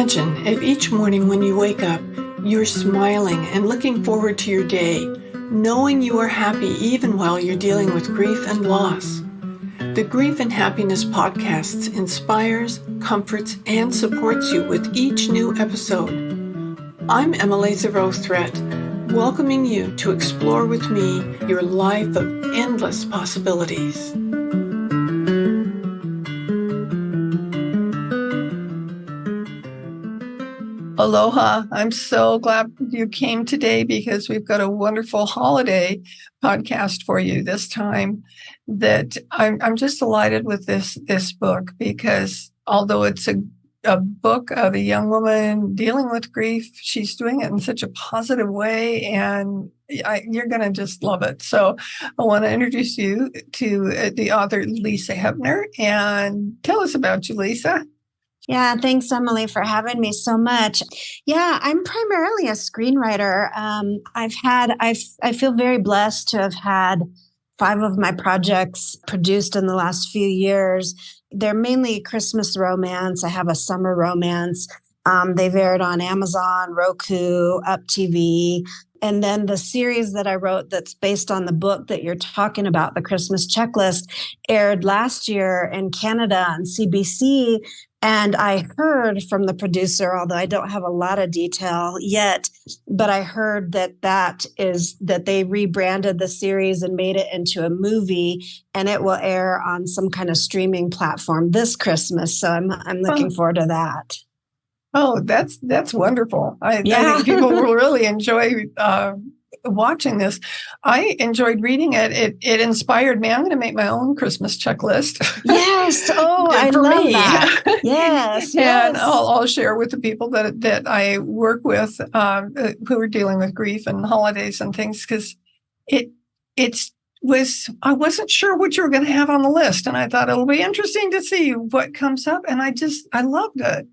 Imagine if each morning when you wake up, you're smiling and looking forward to your day, knowing you are happy even while you're dealing with grief and loss. The Grief and Happiness podcast inspires, comforts, and supports you with each new episode. I'm Emily Thoreau-Threat, welcoming you to explore with me your life of endless possibilities. Aloha. I'm so glad you came today because we've got a wonderful holiday podcast for you this time. That I'm just delighted with this book because although it's a book of a young woman dealing with grief, she's doing it in such a positive way, and you're going to just love it. So I want to introduce you to the author, Lisa Hepner, and tell us about you, Lisa. Yeah, thanks, Emily, for having me so much. Yeah, I'm primarily a screenwriter. I feel very blessed to have had 5 of my projects produced in the last few years. They're mainly Christmas romance. I have a summer romance. They've aired on Amazon, Roku, Up TV. And then the series that I wrote that's based on the book that you're talking about, The Christmas Checklist, aired last year in Canada on CBC. And I heard from the producer, although I don't have a lot of detail yet, but I heard that they rebranded the series and made it into a movie, and it will air on some kind of streaming platform this Christmas. So I'm looking forward to that. Oh, that's wonderful. I think people will really enjoy watching this. I enjoyed reading it. It inspired me. I'm going to make my own Christmas checklist. Yes. Oh, I love that. Yes. And I'll share with the people that I work with who are dealing with grief and holidays and things, because I wasn't sure what you were going to have on the list, and I thought it'll be interesting to see what comes up, and I loved it.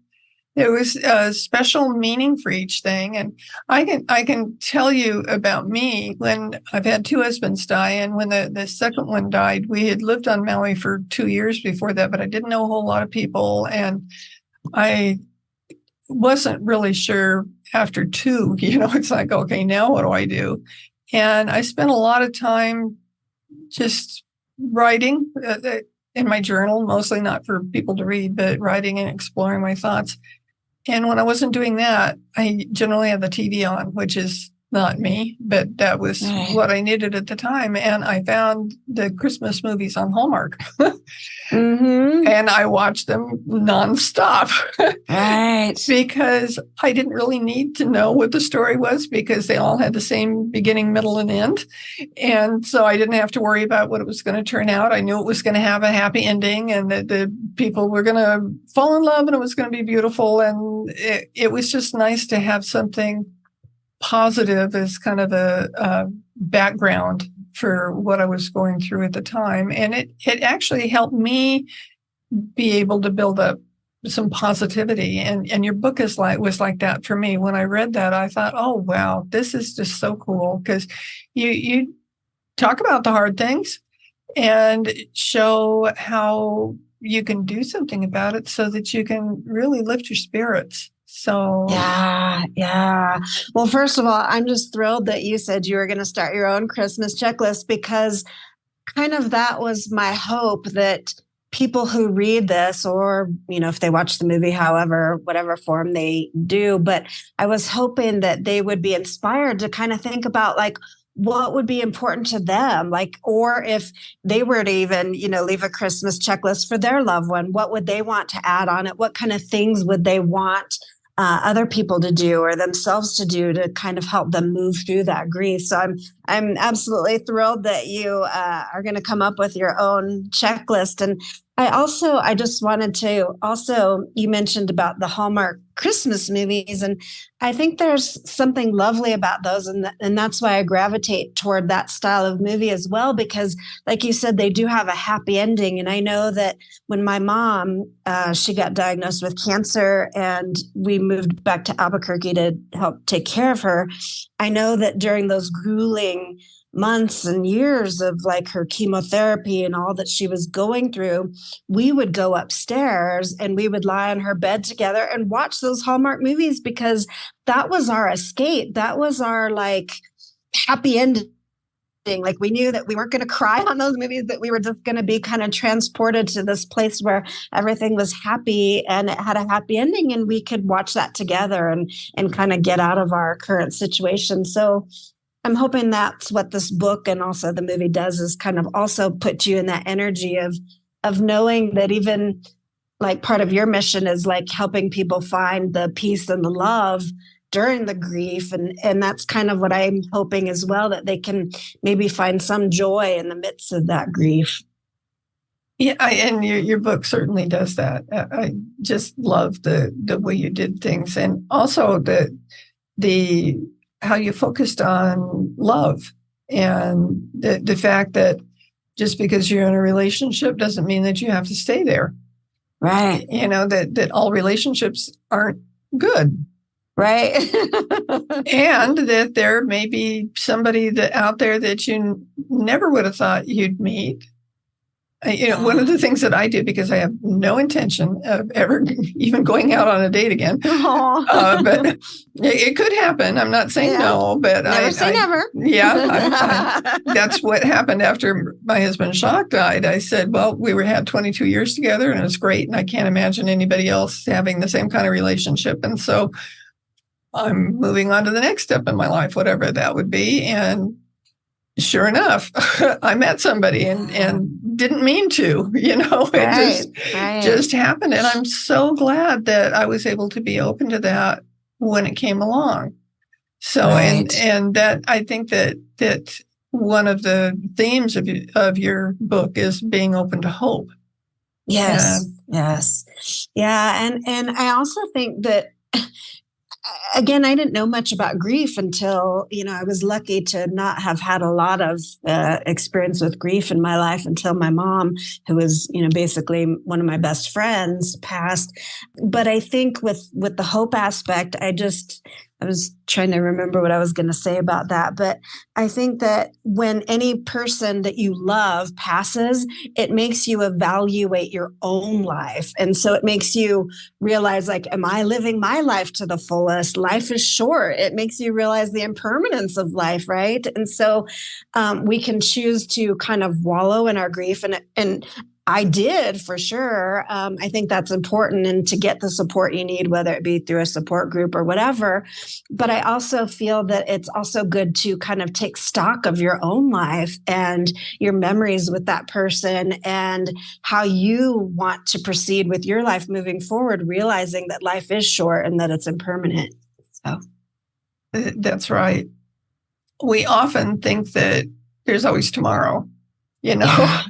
There was a special meaning for each thing. And I can tell you about me when I've had 2 husbands die. And when the second one died, we had lived on Maui for 2 years before that, but I didn't know a whole lot of people. And I wasn't really sure after 2, it's like, okay, now what do I do? And I spent a lot of time just writing in my journal, mostly not for people to read, but writing and exploring my thoughts. And when I wasn't doing that, I generally had the TV on, which is not me, but that was what I needed at the time. And I found the Christmas movies on Hallmark. Mm-hmm. And I watched them nonstop. Right. Because I didn't really need to know what the story was, because they all had the same beginning, middle, and end. And so I didn't have to worry about what it was going to turn out. I knew it was going to have a happy ending and that the people were going to fall in love and it was going to be beautiful. And it was just nice to have something positive as kind of a background for what I was going through at the time. And it actually helped me be able to build up some positivity. And your book was like that for me. When I read that, I thought, oh, wow, this is just so cool, because you talk about the hard things and show how you can do something about it so that you can really lift your spirits. So yeah. Well, first of all, I'm just thrilled that you said you were going to start your own Christmas checklist, because kind of that was my hope, that people who read this, or, if they watch the movie, whatever form they do, but I was hoping that they would be inspired to kind of think about, like, what would be important to them, or if they were to even, leave a Christmas checklist for their loved one, what would they want to add on it? What kind of things would they want other people to do or themselves to do to kind of help them move through that grief? So I'm absolutely thrilled that you are going to come up with your own checklist. And I just wanted to also, you mentioned about the Hallmark Christmas movies, and I think there's something lovely about those. And that's why I gravitate toward that style of movie as well, because like you said, they do have a happy ending. And I know that when my mom, she got diagnosed with cancer and we moved back to Albuquerque to help take care of her, I know that during those grueling months and years of like her chemotherapy and all that she was going through, we would go upstairs and we would lie on her bed together and watch those Hallmark movies because that was our escape. That was our like happy ending. Like we knew that we weren't going to cry on those movies, that we were just going to be kind of transported to this place where everything was happy and it had a happy ending, and we could watch that together and kind of get out of our current situation. So I'm hoping that's what this book and also the movie does, is kind of also put you in that energy of knowing that even like part of your mission is like helping people find the peace and the love during the grief. And that's kind of what I'm hoping as well, that they can maybe find some joy in the midst of that grief. Yeah, and your book certainly does that. I just love the way you did things, and also the how you focused on love, and the fact that just because you're in a relationship doesn't mean that you have to stay there. Right. You know, that all relationships aren't good. Right. And that there may be somebody out there that you never would have thought you'd meet. You know, one of the things that I do, because I have no intention of ever even going out on a date again, but it could happen. I'm not saying no, but never say never. Yeah, that's what happened after my husband Jacques died. I said, well, we had 22 years together and it was great. And I can't imagine anybody else having the same kind of relationship. And so I'm moving on to the next step in my life, whatever that would be. And sure enough, I met somebody and didn't mean to, you know, it just happened. And I'm so glad that I was able to be open to that when it came along. So, and that, I think that one of the themes of your book is being open to hope. Yes. Yes. Yeah. And I also think that, again, I didn't know much about grief until, you know, I was lucky to not have had a lot of experience with grief in my life until my mom, who was, you know, basically one of my best friends, passed. But I think with the hope aspect, I was trying to remember what I was going to say about that. But I think that when any person that you love passes, it makes you evaluate your own life. And so it makes you realize, like, am I living my life to the fullest? Life is short. It makes you realize the impermanence of life, right? And so we can choose to kind of wallow in our grief. And I did, for sure. I think that's important, and to get the support you need, whether it be through a support group or whatever. But I also feel that it's also good to kind of take stock of your own life and your memories with that person and how you want to proceed with your life moving forward, realizing that life is short and that it's impermanent. So that's right. We often think that there's always tomorrow. You know,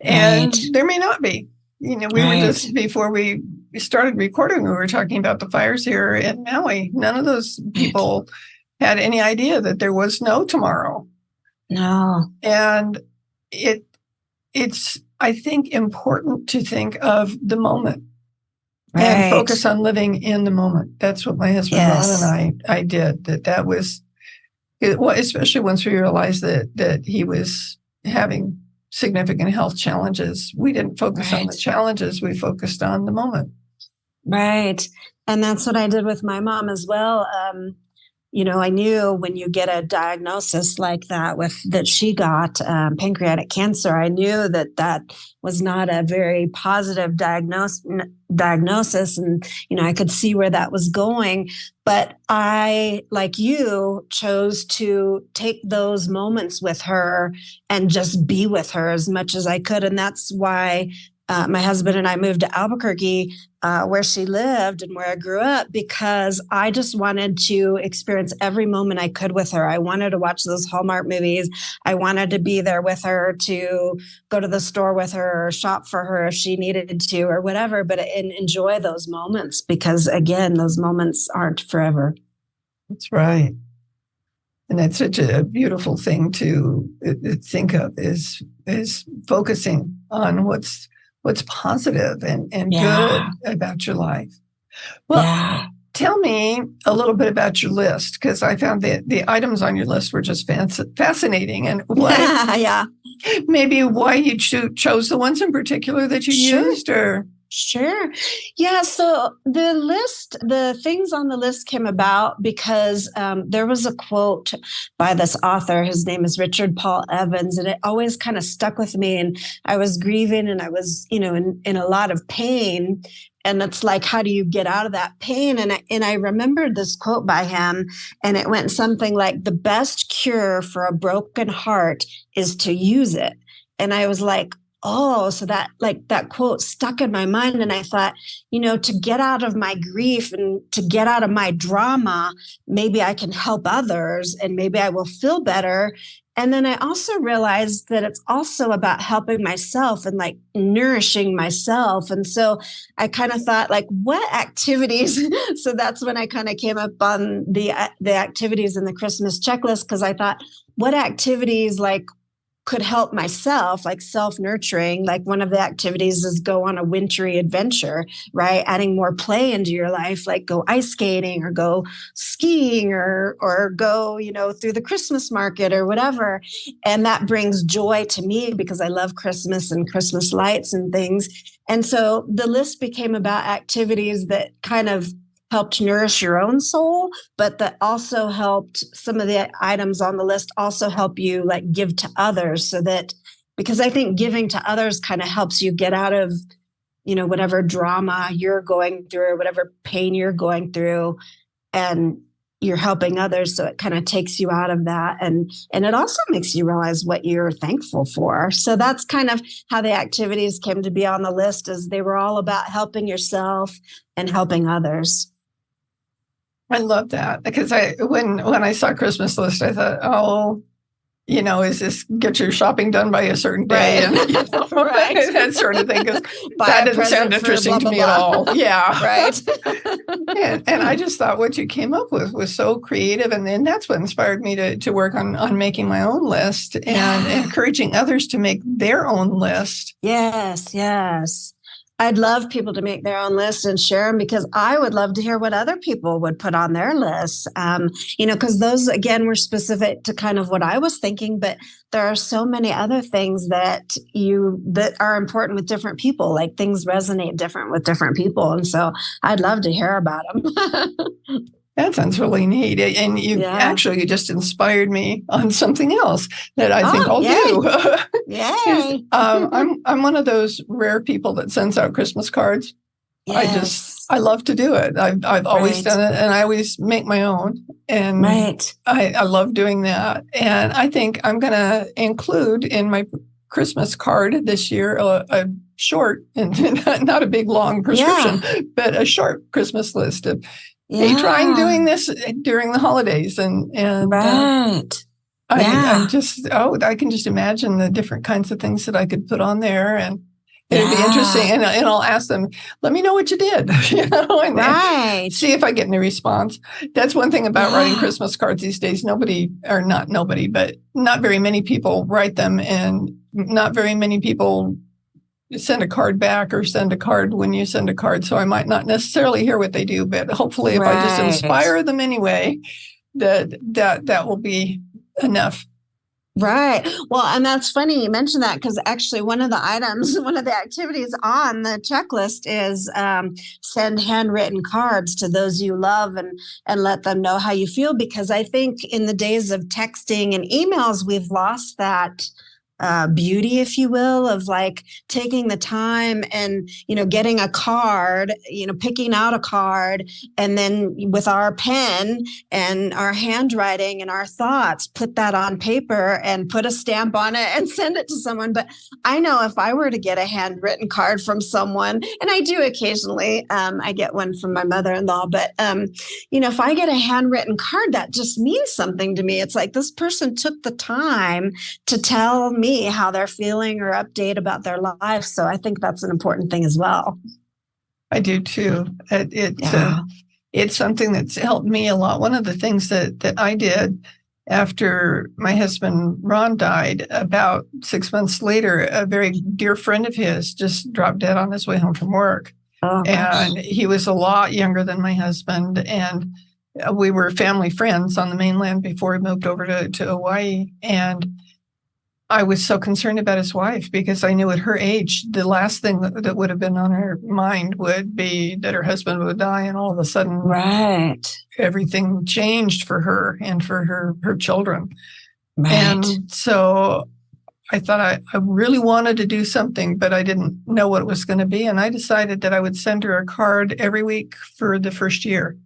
and there may not be. You know, we were just, before we started recording, we were talking about the fires here in Maui. None of those people had any idea that there was no tomorrow. No. And it's, I think, important to think of the moment and focus on living in the moment. That's what my husband Ron and I did. That was, especially once we realized that he was having significant health challenges. We didn't focus on the challenges. We focused on the moment. Right. And that's what I did with my mom as well. You know, I knew when you get a diagnosis like that she got pancreatic cancer, I knew that was not a very positive diagnosis. And, you know, I could see where that was going. But I, like you, chose to take those moments with her and just be with her as much as I could. And that's why my husband and I moved to Albuquerque, where she lived and where I grew up, because I just wanted to experience every moment I could with her. I wanted to watch those Hallmark movies. I wanted to be there with her, to go to the store with her or shop for her if she needed to or whatever, and enjoy those moments, because again, those moments aren't forever. That's right. And that's such a beautiful thing to think of, is focusing on what's positive and good about your life. Well, tell me a little bit about your list, because I found that the items on your list were just fascinating, and Yeah. maybe why you chose the ones in particular that you Sure. used, or Sure. Yeah. So the things on the list came about because there was a quote by this author. His name is Richard Paul Evans, and it always kind of stuck with me. And I was grieving and I was, in a lot of pain. And it's like, how do you get out of that pain? And I remembered this quote by him, and it went something like, "The best cure for a broken heart is to use it." And I was like, oh, so that quote stuck in my mind. And I thought, to get out of my grief and to get out of my drama, maybe I can help others and maybe I will feel better. And then I also realized that it's also about helping myself and like nourishing myself. And so I kind of thought, like, what activities? So that's when I kind of came up on the activities in the Christmas checklist, because I thought, what activities could help myself, like self-nurturing. Like one of the activities is go on a wintry adventure, right? Adding more play into your life, like go ice skating or go skiing or go, through the Christmas market or whatever. And that brings joy to me because I love Christmas and Christmas lights and things. And so the list became about activities that kind of helped nourish your own soul, but that also helped, some of the items on the list also help you like give to others, so that, because I think giving to others kind of helps you get out of, whatever drama you're going through or whatever pain you're going through, and you're helping others. So it kind of takes you out of that. And it also makes you realize what you're thankful for. So that's kind of how the activities came to be on the list, is they were all about helping yourself and helping others. I love that, because when I saw Christmas list, I thought, oh, is this get your shopping done by a certain day, right. and right. that sort of thing? Because that didn't sound interesting to me at all. Yeah, right. and I just thought what you came up with was so creative, and then that's what inspired me to work on making my own list and encouraging others to make their own list. Yes. I'd love people to make their own list and share them, because I would love to hear what other people would put on their lists. Because those, again, were specific to kind of what I was thinking, but there are so many other things that are important with different people. Like things resonate different with different people. And so I'd love to hear about them. That sounds really neat. And you just inspired me on something else that I think I'll do. Yay. I'm one of those rare people that sends out Christmas cards. Yes. I love to do it. I've always done it, and I always make my own. And I love doing that. And I think I'm going to include in my Christmas card this year a short, and not a big long prescription, but a short Christmas list of, hey, trying doing this during the holidays, and I can just imagine the different kinds of things that I could put on there, and it'd be interesting. And I'll ask them, let me know what you did, and see if I get any response. That's one thing about writing Christmas cards these days. But not very many people write them, and not very many people send a card back or send a card when you send a card. So I might not necessarily hear what they do, but hopefully if I just inspire them anyway, that will be enough. Right. Well, and that's funny you mentioned that, because actually one of the activities on the checklist is send handwritten cards to those you love and let them know how you feel. Because I think in the days of texting and emails, we've lost that beauty, if you will, of like taking the time and, getting a card, picking out a card, and then with our pen and our handwriting and our thoughts, put that on paper and put a stamp on it and send it to someone. But I know if I were to get a handwritten card from someone, and I do occasionally, I get one from my mother-in-law, but, if I get a handwritten card, that just means something to me. It's like this person took the time to tell me how they're feeling or update about their life. So I think that's an important thing as well. I do too. It's something that's helped me a lot. One of the things that I did after my husband Ron died, about 6 months later, a very dear friend of his just dropped dead on his way home from work. Oh, gosh. And he was a lot younger than my husband. And we were family friends on the mainland before he moved over to Hawaii. And I was so concerned about his wife because I knew at her age, the last thing that would have been on her mind would be that her husband would die. And all of a sudden, Right. everything changed for her and for her children. Right. And so I thought I really wanted to do something, but I didn't know what it was going to be. And I decided that I would send her a card every week for the first year.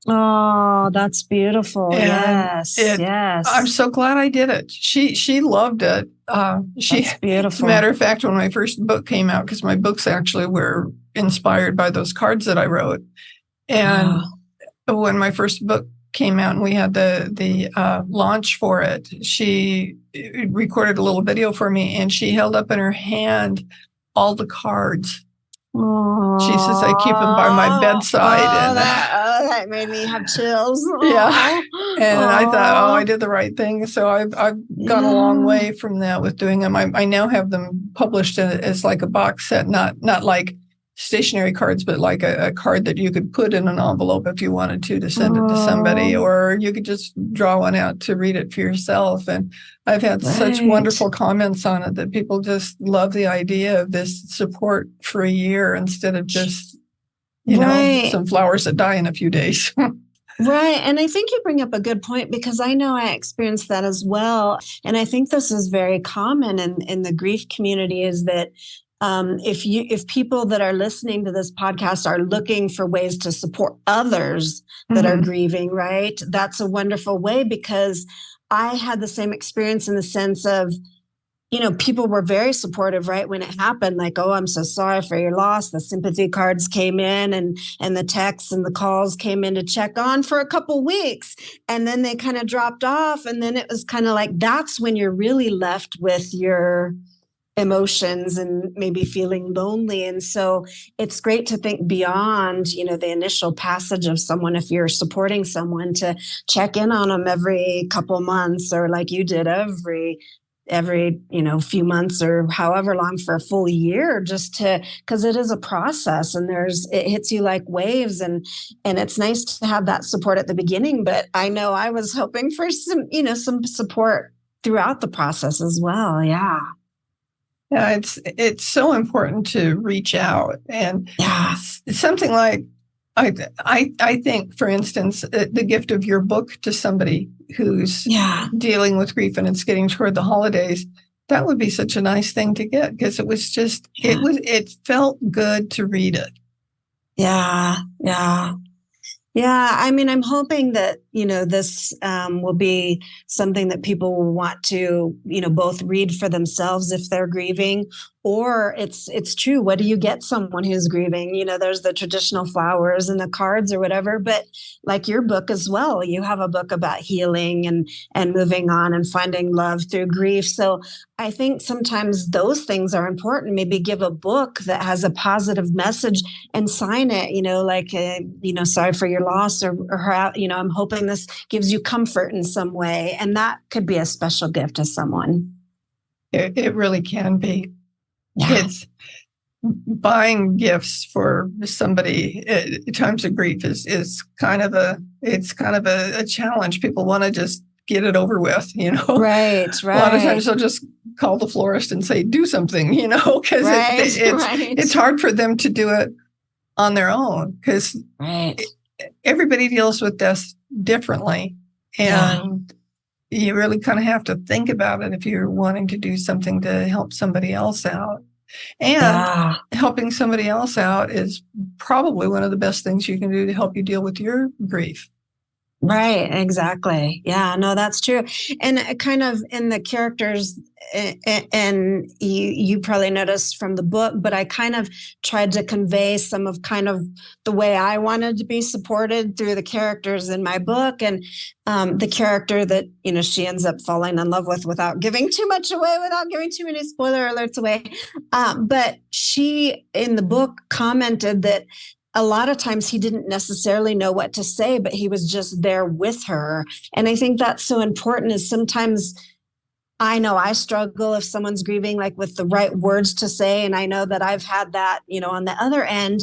Oh, that's beautiful. And Yes. Yes. I'm so glad I did it. She loved it. That's beautiful. As a matter of fact, when my first book came out, because my books actually were inspired by those cards that I wrote. And when my first book came out and we had the launch for it, she recorded a little video for me and she held up in her hand all the cards. She says, I keep them by my bedside. That made me have chills. Yeah. And I thought, I did the right thing. So I've gone a long way from that with doing them. I now have them published as like a box set, not like stationary cards, but like a card that you could put in an envelope if you wanted to send it to somebody, or you could just draw one out to read it for yourself. And I've had such wonderful comments on it that people just love the idea of this support for a year instead of just, you know, some flowers that die in a few days. Right. And I think you bring up a good point because I know I experienced that as well. And I think this is very common in the grief community is that if people that are listening to this podcast are looking for ways to support others that are grieving, right? That's a wonderful way because I had the same experience in the sense of, you know, people were very supportive, right? When it happened, like, oh, I'm so sorry for your loss. The sympathy cards came in and the texts and the calls came in to check on for a couple weeks. And then they kind of dropped off. And then it was kind of like, that's when you're really left with your emotions and maybe feeling lonely. And so it's great to think beyond, you know, the initial passage of someone. If you're supporting someone, to check in on them every couple months, or like you did every you know few months or however long for a full year, just to, because it is a process and it hits you like waves, and it's nice to have that support at the beginning. But I know I was hoping for some support throughout the process as well. Yeah, it's so important to reach out, and something like I think, for instance, the gift of your book to somebody who's dealing with grief and it's getting toward the holidays, that would be such a nice thing to get, because it was just, it felt good to read it. Yeah. I mean, I'm hoping that, you know, this will be something that people will want to, you know, both read for themselves if they're grieving, or it's true. What do you get someone who's grieving? You know, there's the traditional flowers and the cards or whatever, but like your book as well, you have a book about healing and moving on and finding love through grief. So I think sometimes those things are important. Maybe give a book that has a positive message and sign it, you know, like, you know, sorry for your loss, or you know, I'm hoping this gives you comfort in some way. And that could be a special gift to someone. It really can be. Yeah. It's buying gifts for somebody at times of grief is kind of a challenge. People want to just get it over with, you know. Right. A lot of times they'll just call the florist and say, do something, you know, because it's hard for them to do it on their own, because everybody deals with death differently. And you really kind of have to think about it if you're wanting to do something to help somebody else out. And helping somebody else out is probably one of the best things you can do to help you deal with your grief. Right, exactly. Yeah, no, that's true. And kind of in the characters, and you probably noticed from the book, but I kind of tried to convey some of kind of the way I wanted to be supported through the characters in my book. And the character that, you know, she ends up falling in love with, without giving too much away, without giving too many spoiler alerts away. But she, in the book, commented that a lot of times he didn't necessarily know what to say, but he was just there with her. And I think that's so important, is sometimes I know I struggle if someone's grieving, like with the right words to say. And I know that I've had that, on the other end.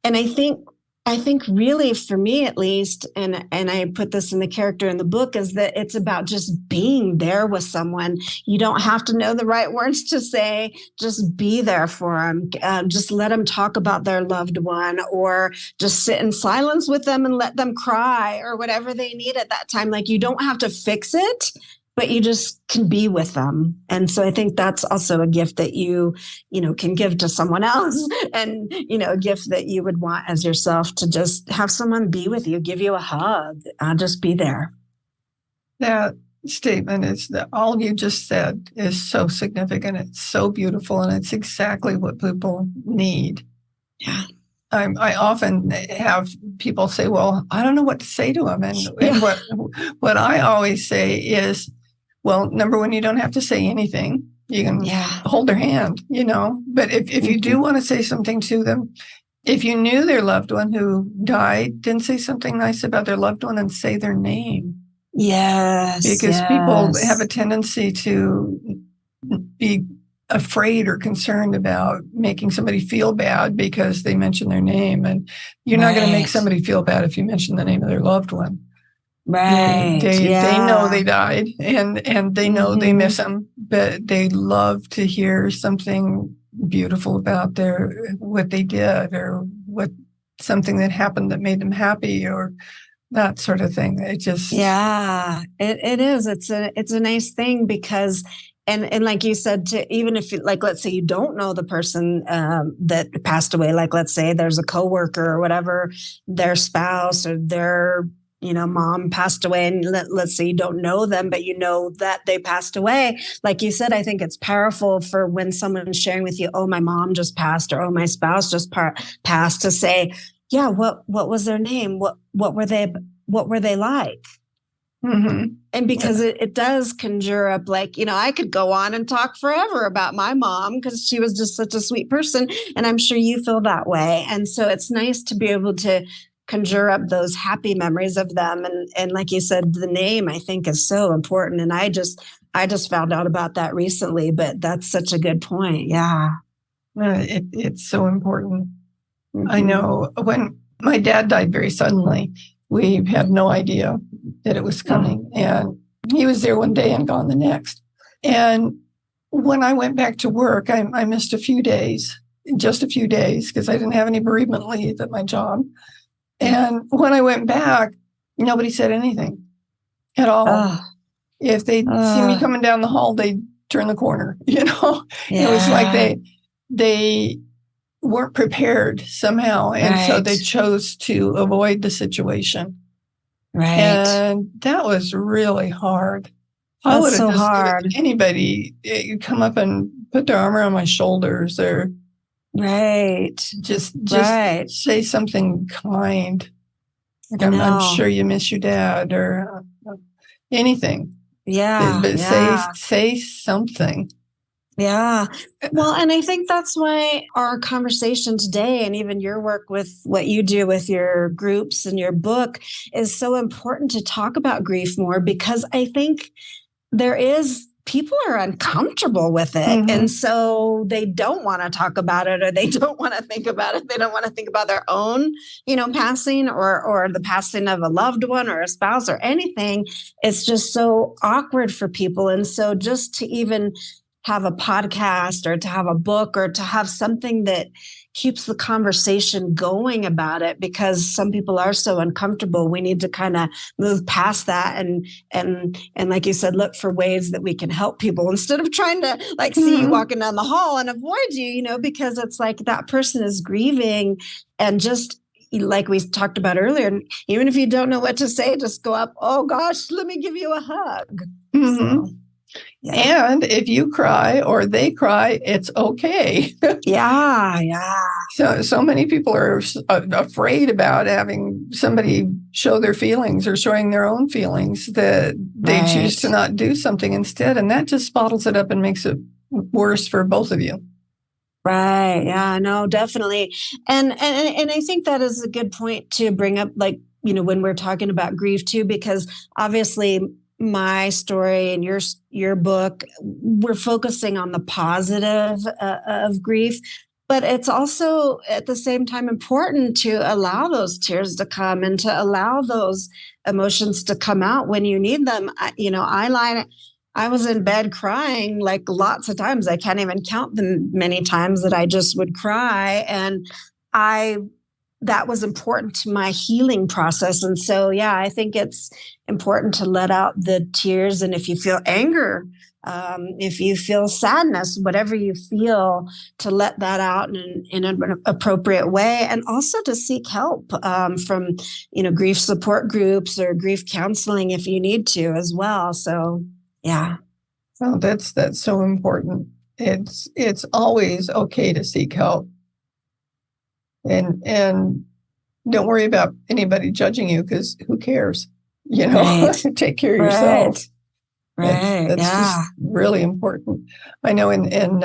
And I think really for me at least, and I put this in the character in the book, is that it's about just being there with someone. You don't have to know the right words to say, just be there for them. Just let them talk about their loved one, or just sit in silence with them and let them cry, or whatever they need at that time. Like, you don't have to fix it, but you just can be with them. And so I think that's also a gift that you can give to someone else, and, a gift that you would want as yourself, to just have someone be with you, give you a hug, just be there. That statement is that all you just said is so significant. It's so beautiful, and it's exactly what people need. Yeah. I often have people say, well, I don't know what to say to them. And what I always say is, well, number one, you don't have to say anything. You can hold their hand, But if you do want to say something to them, if you knew their loved one who died, then say something nice about their loved one and say their name. Yes. Because people have a tendency to be afraid or concerned about making somebody feel bad because they mention their name. And you're not going to make somebody feel bad if you mention the name of their loved one. Right. They know they died, and they know they miss them, but they love to hear something beautiful about what they did, or something that happened that made them happy, or that sort of thing. It just it is. It's a nice thing, because and like you said, even if let's say you don't know the person that passed away, like let's say there's a coworker or whatever, their spouse or their mom passed away, and let's say you don't know them, but you know that they passed away. Like you said, I think it's powerful for when someone's sharing with you, oh, my mom just passed, or oh, my spouse just passed, to say, yeah, what was their name? What were they like? Mm-hmm. And because it does conjure up, I could go on and talk forever about my mom, because she was just such a sweet person. And I'm sure you feel that way. And so it's nice to be able to conjure up those happy memories of them. And like you said, the name, I think, is so important. And I just found out about that recently, but that's such a good point. Yeah. It's so important. Mm-hmm. I know when my dad died very suddenly, we had no idea that it was coming. And he was there one day and gone the next. And when I went back to work, I missed just a few days, because I didn't have any bereavement leave at my job. And when I went back, nobody said anything at all. If they'd see me coming down the hall, they'd turn the corner, It was like they weren't prepared somehow. And so they chose to avoid the situation. Right. And that was really hard. I would have just given anybody come up and put their arm around my shoulders, or just say something kind. Like, I'm sure you miss your dad, or anything. Yeah. But say something. Yeah. Well, and I think that's why our conversation today, and even your work with what you do with your groups and your book, is so important to talk about grief more, because I think people are uncomfortable with it. Mm-hmm. And so they don't want to talk about it, or they don't want to think about it. They don't want to think about their own, passing, or the passing of a loved one or a spouse or anything. It's just so awkward for people. And so just to even have a podcast, or to have a book, or to have something that keeps the conversation going about it, because some people are so uncomfortable. We need to kind of move past that, and like you said, look for ways that we can help people, instead of trying to see you walking down the hall and avoid you, because it's like that person is grieving. And just like we talked about earlier, even if you don't know what to say, just go up, oh gosh, let me give you a hug. Mm-hmm. So, yeah. And if you cry or they cry, it's okay. Yeah. So many people are afraid about having somebody show their feelings, or showing their own feelings, that they choose to not do something instead. And that just bottles it up and makes it worse for both of you. Right. Yeah, no, definitely. And I think that is a good point to bring up, when we're talking about grief too, because obviously my story and your book, we're focusing on the positive of grief, but it's also at the same time important to allow those tears to come and to allow those emotions to come out when you need them. I was in bed crying like lots of times. I can't even count the many times that I just would cry, and that was important to my healing process. And so, yeah, I think it's important to let out the tears. And if you feel anger, if you feel sadness, whatever you feel, to let that out in an appropriate way, and also to seek help from, grief support groups or grief counseling if you need to as well. So, yeah. Oh, that's so important. It's always okay to seek help. And don't worry about anybody judging you, because who cares? Right. Take care of yourself. Right. That's just really important. I know in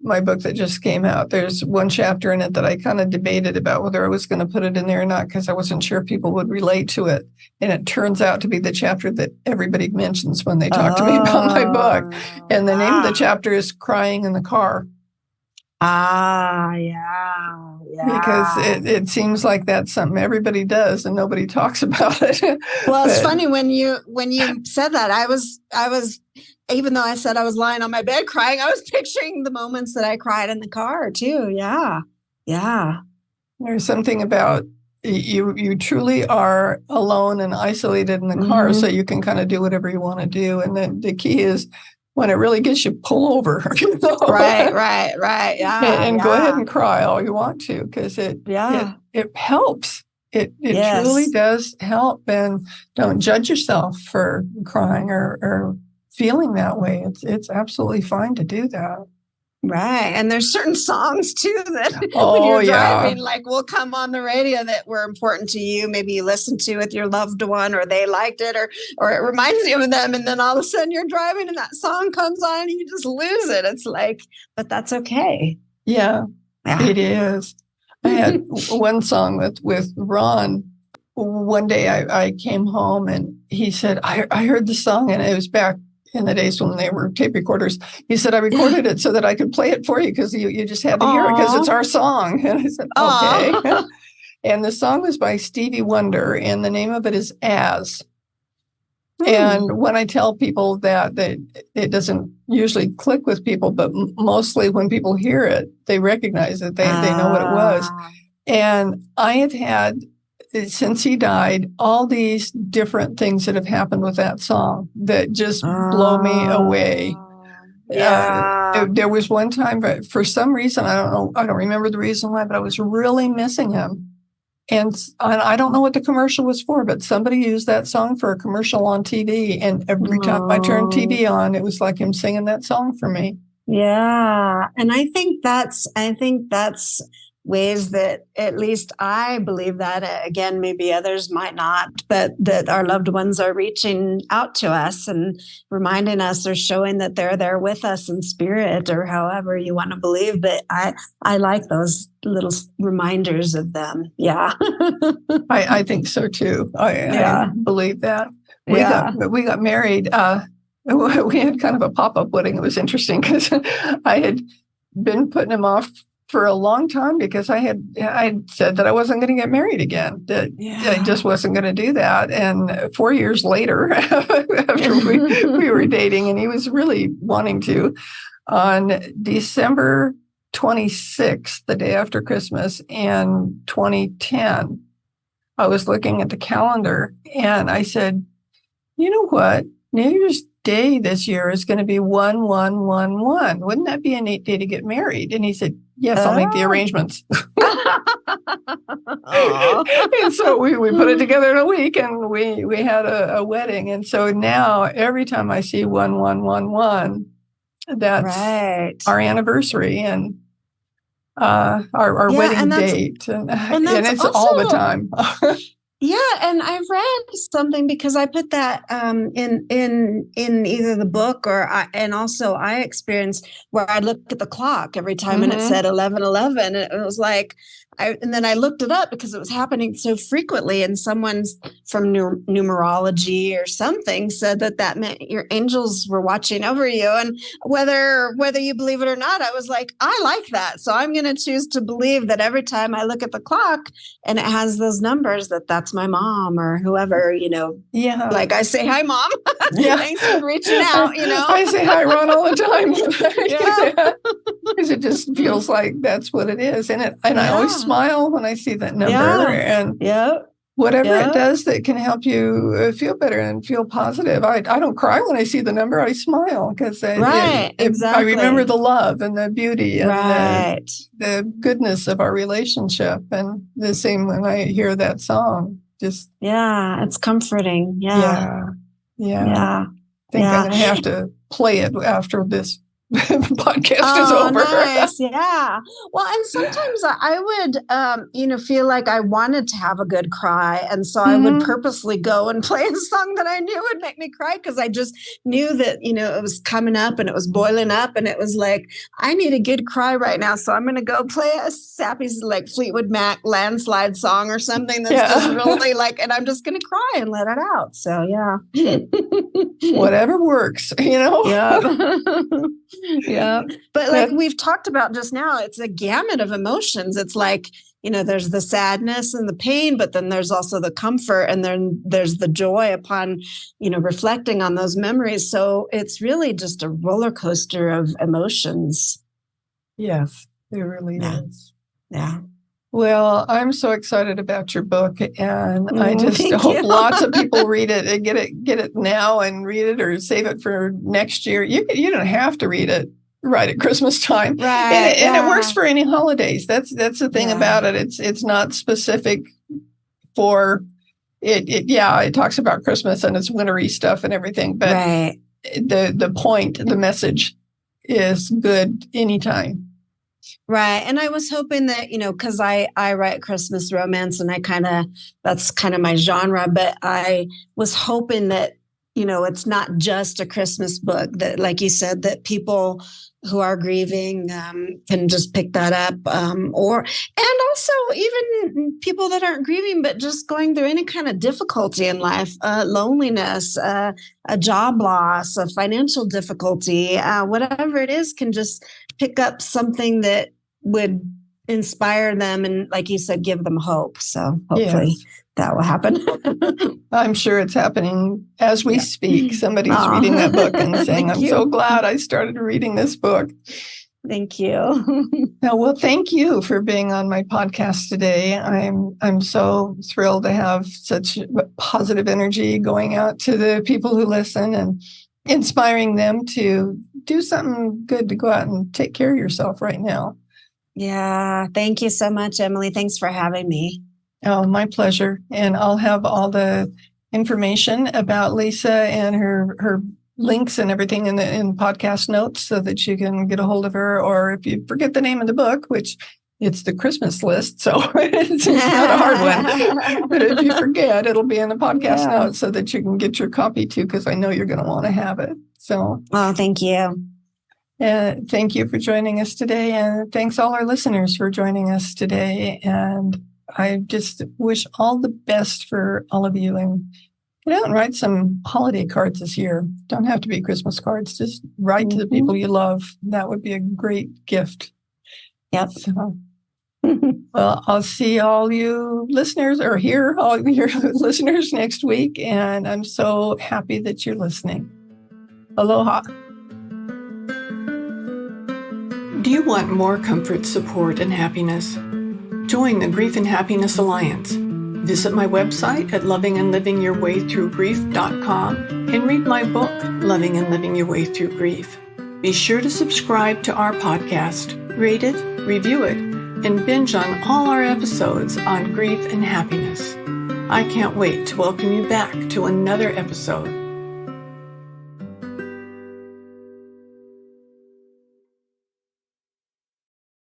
my book that just came out, there's one chapter in it that I kind of debated about whether I was going to put it in there or not, because I wasn't sure if people would relate to it. And it turns out to be the chapter that everybody mentions when they talk to me about my book. And the name of the chapter is Crying in the Car. Yeah. Because it seems like that's something everybody does and nobody talks about it. Well, it's funny when you said that, I was, even though I said I was lying on my bed crying, I was picturing the moments that I cried in the car too. Yeah. There's something about you truly are alone and isolated in the car, so you can kind of do whatever you want to do. And then the key is, when it really gets you, pull over. Right. Yeah. And go ahead and cry all you want to, because it helps. It truly does help. And don't judge yourself for crying or feeling that way. It's absolutely fine to do that. Right. And there's certain songs too that when you're driving, like, will come on the radio that were important to you. Maybe you listened to with your loved one, or they liked it, or it reminds you of them. And then all of a sudden you're driving and that song comes on and you just lose it. It's like, but that's okay. Yeah. It is. I had one song with Ron. One day I came home and he said, I heard the song, and it was back in the days when they were tape recorders. He said, I recorded it so that I could play it for you, because you just had to hear it because it's our song. And I said, okay. And the song was by Stevie Wonder, and the name of it is As. And when I tell people that it doesn't usually click with people, but mostly when people hear it, they recognize it. They know what it was. And I have had, since he died, all these different things that have happened with that song that just blow me away. There was one time, but for some reason, I don't remember the reason why, but I was really missing him. And I don't know what the commercial was for, but somebody used that song for a commercial on TV. And every time I turned TV on, it was like him singing that song for me. Yeah. And I think that's ways that, at least I believe that, again, maybe others might not, but that our loved ones are reaching out to us and reminding us, or showing that they're there with us in spirit, or however you want to believe. But I like those little reminders of them. Yeah. I think so too. I believe that. We got married. We had kind of a pop-up wedding. It was interesting because I had been putting him off for a long time, because I had said that I wasn't going to get married again, that I just wasn't going to do that. And 4 years later, after we were dating, and he was really wanting to, on December 26th, the day after Christmas in 2010, I was looking at the calendar and I said, you know what? New Year's Day this year is going to be 1111. Wouldn't that be a neat day to get married? And he said, yes, I'll make the arrangements. And so we put it together in a week, and we had a wedding. And so now every time I see 1111, that's our anniversary and our wedding date. And it's also all the time. Yeah, and I've read something, because I put that in either the book and also I experienced where I looked at the clock every time and it said 11:11, and it was like, and then I looked it up because it was happening so frequently, and someone from numerology or something said that meant your angels were watching over you. And whether you believe it or not, I was like, I like that. So I'm going to choose to believe that every time I look at the clock and it has those numbers, that's my mom or whoever, Yeah. Like I say, hi, Mom. Yeah. Thanks for reaching out, I say hi, Ron, all the time. Yeah. Because it just feels like that's what it is. And I always smile when I see that number. And whatever it does that can help you feel better and feel positive. I don't cry when I see the number. I smile because exactly. I remember the love and the beauty and the goodness of our relationship. And the same when I hear that song. Just it's comforting. Yeah. I think I'm going to have to play it after this podcast is over. Nice. Yeah. Well, and sometimes I would, feel like I wanted to have a good cry. And so I would purposely go and play a song that I knew would make me cry because I just knew that, it was coming up and it was boiling up. And it was like, I need a good cry right now. So I'm going to go play a sappy, like Fleetwood Mac landslide song or something that's just really and I'm just going to cry and let it out. So, whatever works, Yeah. But like we've talked about just now, it's a gamut of emotions. It's like, there's the sadness and the pain, but then there's also the comfort and then there's the joy upon, reflecting on those memories. So it's really just a roller coaster of emotions. Yes, it really is. Yeah. Well, I'm so excited about your book, and I just hope lots of people read it and get it now and read it or save it for next year. You don't have to read it right at Christmas time, right? And it works for any holidays. That's the thing about it. It's not specific for it. It talks about Christmas and it's wintry stuff and everything, but the point, the message is good anytime. Right. And I was hoping that, because I write Christmas romance and that's kind of my genre, but I was hoping that, it's not just a Christmas book, that, like you said, that people who are grieving can just pick that up and also even people that aren't grieving, but just going through any kind of difficulty in life, loneliness, a job loss, a financial difficulty, whatever it is, can just pick up something that would inspire them and, like you said, give them hope. So hopefully that will happen. I'm sure it's happening as we speak. Somebody's reading that book and saying, I'm so glad I started reading this book. Thank you. Well, thank you for being on my podcast today. I'm so thrilled to have such positive energy going out to the people who listen and inspiring them to do something good, to go out and take care of yourself right now. Yeah. Thank you so much, Emily. Thanks for having me. Oh, my pleasure. And I'll have all the information about Lisa and her links and everything in podcast notes so that you can get a hold of her. Or if you forget the name of the book, which it's the Christmas list, so it's not a hard one. But if you forget, it'll be in the podcast notes so that you can get your copy too, because I know you're going to want to have it. So, thank you. Thank you for joining us today. And thanks all our listeners for joining us today. And I just wish all the best for all of you. And get out and write some holiday cards this year. Don't have to be Christmas cards. Just write to the people you love. That would be a great gift. Yep. So, well, I'll see all you listeners or hear all your listeners next week. And I'm so happy that you're listening. Aloha. Do you want more comfort, support, and happingess? Join the Grief and Happiness Alliance. Visit my website at lovingandlivingyourwaythroughgrief.com and read my book, Loving and Living Your Way Through Grief. Be sure to subscribe to our podcast, rate it, review it, and binge on all our episodes on grief and happiness. I can't wait to welcome you back to another episode